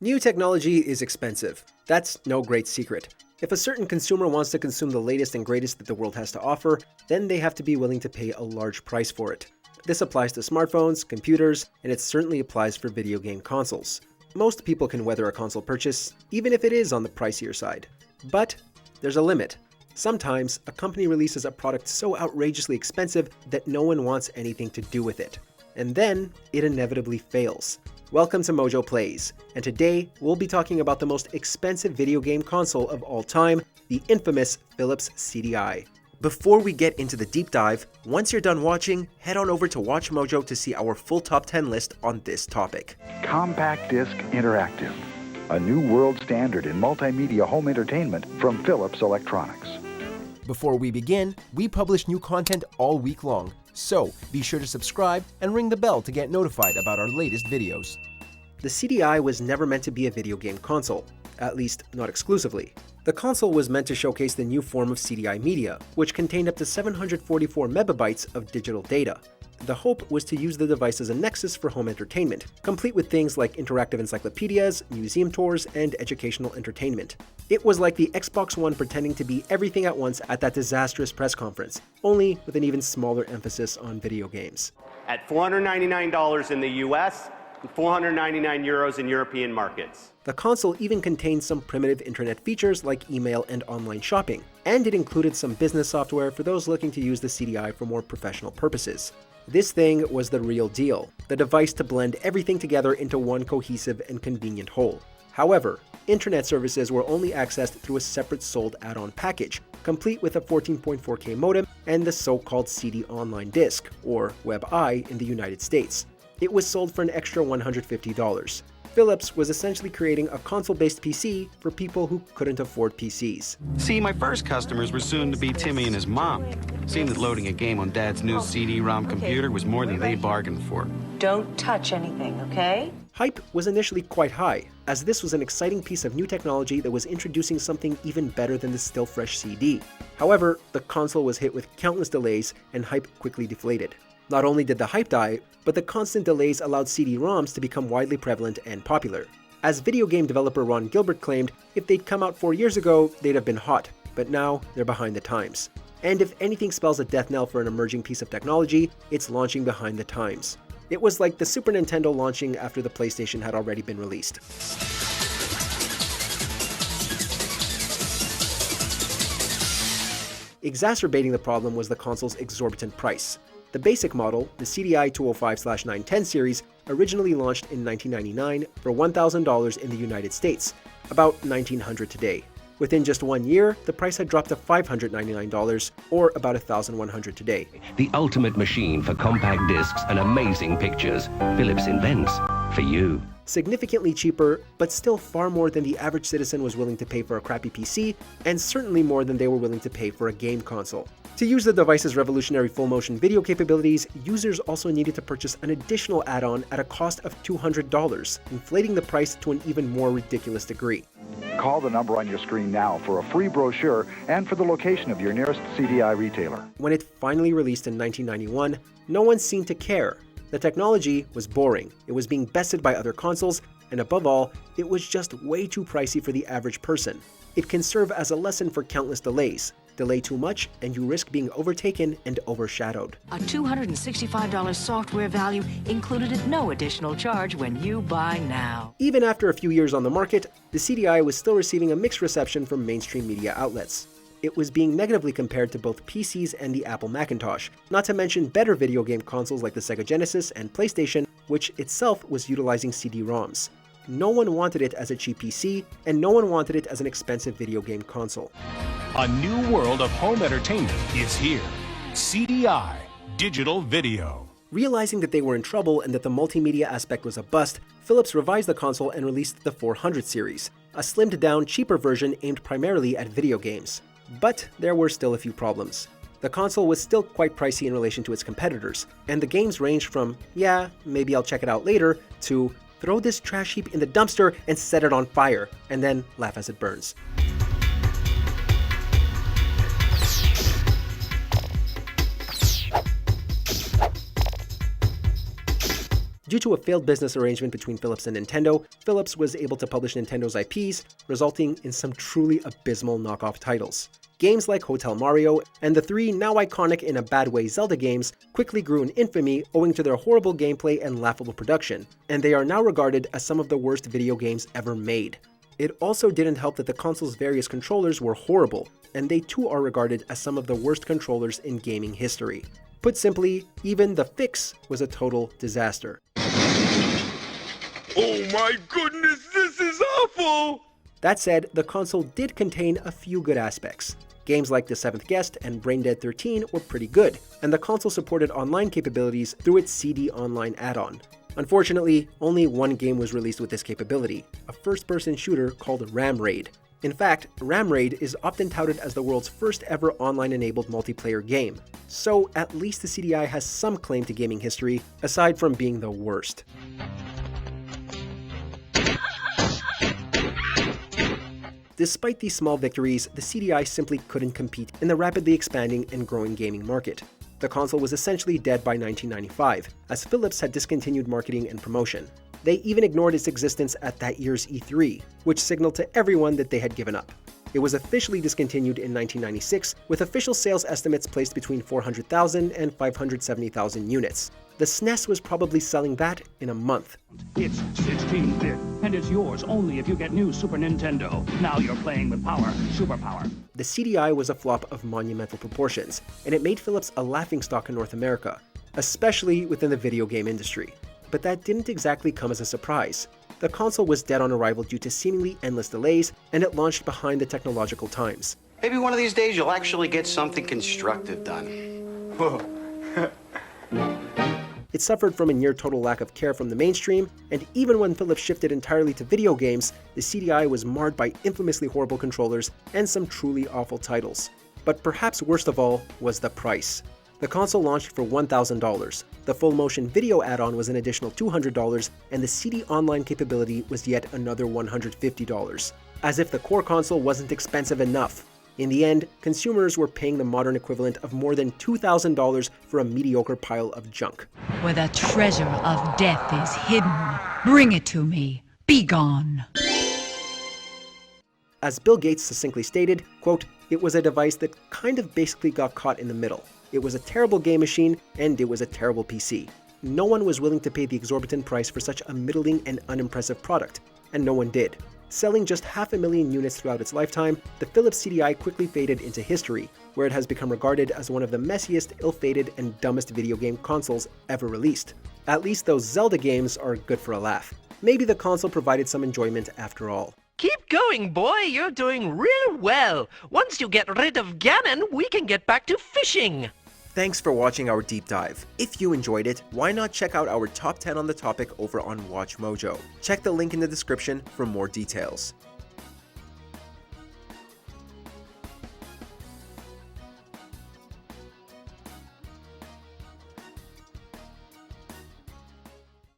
New technology is expensive. That's no great secret. If a certain consumer wants to consume the latest and greatest that the world has to offer, then they have to be willing to pay a large price for it. This applies to smartphones, computers, and it certainly applies for video game consoles. Most people can weather a console purchase, even if it is on the pricier side. But there's a limit. Sometimes, a company releases a product so outrageously expensive that no one wants anything to do with it. And then, it inevitably fails. Welcome to MojoPlays, and today we'll be talking about the most expensive video game console of all time, the infamous Philips CDi. Before we get into the deep dive, once you're done watching, head on over to Watch Mojo to see our full top 10 list on this topic. Compact Disc Interactive, a new world standard in multimedia home entertainment from Philips Electronics. Before we begin, we publish new content all week long, so be sure to subscribe and ring the bell to get notified about our latest videos. The CDi was never meant to be a video game console, at least not exclusively. The console was meant to showcase the new form of CDi media, which contained up to 744 megabytes of digital data. The hope was to use the device as a nexus for home entertainment, complete with things like interactive encyclopedias, museum tours, and educational entertainment. It was like the Xbox One pretending to be everything at once at that disastrous press conference, only with an even smaller emphasis on video games. At $499 in the US and 499 euros in European markets. The console even contained some primitive internet features like email and online shopping, and it included some business software for those looking to use the CDi for more professional purposes. This thing was the real deal, the device to blend everything together into one cohesive and convenient whole. However, internet services were only accessed through a separate sold add-on package, complete with a 14.4K modem and the so-called CD online disc, or Web-I in the United States. It was sold for an extra $150. Philips was essentially creating a console-based PC for people who couldn't afford PCs. See, my first customers were soon to be Timmy and his mom. Seemed that loading a game on Dad's new CD-ROM computer was more than they bargained for. Don't touch anything, okay? Hype was initially quite high, as this was an exciting piece of new technology that was introducing something even better than the still-fresh CD. However, the console was hit with countless delays, and hype quickly deflated. Not only did the hype die, but the constant delays allowed CD-ROMs to become widely prevalent and popular. As video game developer Ron Gilbert claimed, if they'd come out 4 years ago, they'd have been hot, but now they're behind the times. And if anything spells a death knell for an emerging piece of technology, it's launching behind the times. It was like the Super Nintendo launching after the PlayStation had already been released. Exacerbating the problem was the console's exorbitant price. The basic model, the CDi 205/910 series, originally launched in 1999 for $1,000 in the United States, about $1,900 today. Within just 1 year, the price had dropped to $599, or about $1,100 today. The ultimate machine for compact discs and amazing pictures. Philips invents for you. Significantly cheaper, but still far more than the average citizen was willing to pay for a crappy PC, and certainly more than they were willing to pay for a game console. To use the device's revolutionary full-motion video capabilities, users also needed to purchase an additional add-on at a cost of $200, inflating the price to an even more ridiculous degree. Call the number on your screen now for a free brochure and for the location of your nearest CDi retailer. When it finally released in 1991, no one seemed to care. The technology was boring, it was being bested by other consoles, and above all, it was just way too pricey for the average person. It can serve as a lesson for countless delays. Delay too much, and you risk being overtaken and overshadowed. A $265 software value included at no additional charge when you buy now. Even after a few years on the market, the CDi was still receiving a mixed reception from mainstream media outlets. It was being negatively compared to both PCs and the Apple Macintosh, not to mention better video game consoles like the Sega Genesis and PlayStation, which itself was utilizing CD-ROMs. No one wanted it as a cheap PC, and no one wanted it as an expensive video game console. A new world of home entertainment is here. CDi, digital video. Realizing that they were in trouble and that the multimedia aspect was a bust, Philips revised the console and released the 400 series, a slimmed-down, cheaper version aimed primarily at video games. But there were still a few problems. The console was still quite pricey in relation to its competitors, and the games ranged from, yeah, maybe I'll check it out later, to throw this trash heap in the dumpster and set it on fire, and then laugh as it burns. Due to a failed business arrangement between Philips and Nintendo, Philips was able to publish Nintendo's IPs, resulting in some truly abysmal knockoff titles. Games like Hotel Mario and the 3 now iconic in a bad way Zelda games quickly grew in infamy owing to their horrible gameplay and laughable production, and they are now regarded as some of the worst video games ever made. It also didn't help that the console's various controllers were horrible, and they too are regarded as some of the worst controllers in gaming history. Put simply, even the fix was a total disaster. Oh my goodness, this is awful! That said, the console did contain a few good aspects. Games like The Seventh Guest and Brain Dead 13 were pretty good, and the console supported online capabilities through its CD Online add-on. Unfortunately, only one game was released with this capability, a first-person shooter called Ram Raid. In fact, Ram Raid is often touted as the world's first ever online-enabled multiplayer game, so at least the CDi has some claim to gaming history, aside from being the worst. Despite these small victories, the CDi simply couldn't compete in the rapidly expanding and growing gaming market. The console was essentially dead by 1995, as Philips had discontinued marketing and promotion. They even ignored its existence at that year's E3, which signaled to everyone that they had given up. It was officially discontinued in 1996, with official sales estimates placed between 400,000 and 570,000 units. The SNES was probably selling that in a month. It's 16-bit, and it's yours only if you get new Super Nintendo. Now you're playing with power, superpower. The CDi was a flop of monumental proportions, and it made Philips a laughingstock in North America, especially within the video game industry. But that didn't exactly come as a surprise. The console was dead on arrival due to seemingly endless delays, and it launched behind the technological times. Maybe one of these days you'll actually get something constructive done. It suffered from a near-total lack of care from the mainstream, and even when Philips shifted entirely to video games, the CDi was marred by infamously horrible controllers and some truly awful titles. But perhaps worst of all was the price. The console launched for $1,000. The full motion video add-on was an additional $200, and the CD Online capability was yet another $150. As if the core console wasn't expensive enough. In the end, consumers were paying the modern equivalent of more than $2,000 for a mediocre pile of junk. Where the treasure of death is hidden, bring it to me. Be gone. As Bill Gates succinctly stated, quote, "It was a device that kind of basically got caught in the middle. It was a terrible game machine, and it was a terrible PC. No one was willing to pay the exorbitant price for such a middling and unimpressive product, and no one did." Selling just 500,000 units throughout its lifetime, the Philips CDi quickly faded into history, where it has become regarded as one of the messiest, ill-fated, and dumbest video game consoles ever released. At least those Zelda games are good for a laugh. Maybe the console provided some enjoyment after all. Keep going, boy. You're doing real well. Once you get rid of Ganon, we can get back to fishing. Thanks for watching our deep dive. If you enjoyed it, why not check out our top 10 on the topic over on Watch Mojo. Check the link in the description for more details.